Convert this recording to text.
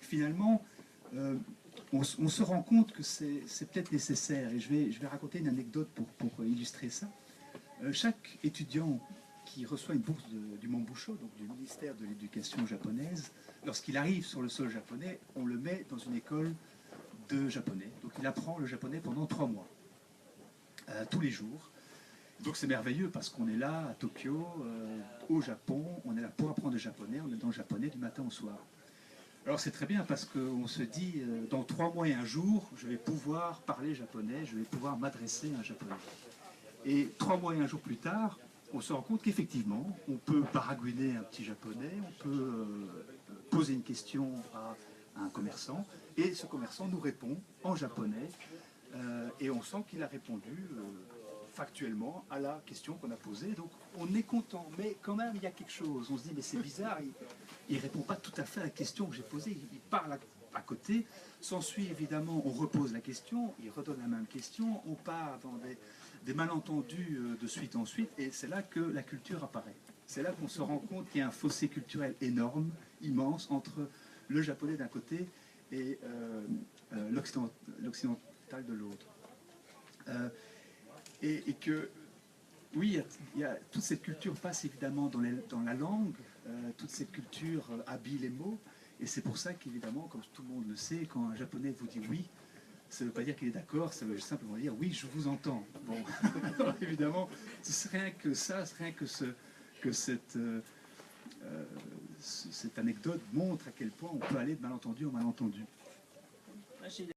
finalement, on se rend compte que c'est peut-être nécessaire. Et je vais raconter une anecdote pour illustrer ça. Chaque étudiant qui reçoit une bourse du Monbusho, donc du ministère de l'Éducation japonaise, lorsqu'il arrive sur le sol japonais, on le met dans une école de japonais. Donc il apprend le japonais pendant 3 mois, tous les jours. Donc c'est merveilleux parce qu'on est là à Tokyo, au Japon, on est là pour apprendre le japonais, on est dans le japonais du matin au soir. Alors c'est très bien parce qu'on se dit, dans 3 mois et un jour, je vais pouvoir parler japonais, je vais pouvoir m'adresser à un japonais. Et 3 mois et un jour plus tard, on se rend compte qu'effectivement, on peut baragouiner un petit japonais, on peut poser une question à un commerçant, et ce commerçant nous répond en japonais, et on sent qu'il a répondu factuellement à la question qu'on a posée. Donc on est content, mais quand même il y a quelque chose. On se dit mais c'est bizarre, il ne répond pas tout à fait à la question que j'ai posée, il parle à côté. S'ensuit évidemment, on repose la question, il redonne la même question, on part dans des malentendus de suite en suite, et c'est là que la culture apparaît. C'est là qu'on se rend compte qu'il y a un fossé culturel énorme, immense, entre le japonais d'un côté et l'occidental de l'autre. Et que, oui, toute cette culture passe évidemment dans la langue, toute cette culture habille les mots, et c'est pour ça qu'évidemment, comme tout le monde le sait, quand un japonais vous dit oui, ça ne veut pas dire qu'il est d'accord, ça veut simplement dire oui, je vous entends. Bon, alors, évidemment, c'est rien que ça, c'est rien que cette anecdote montre à quel point on peut aller de malentendu en malentendu.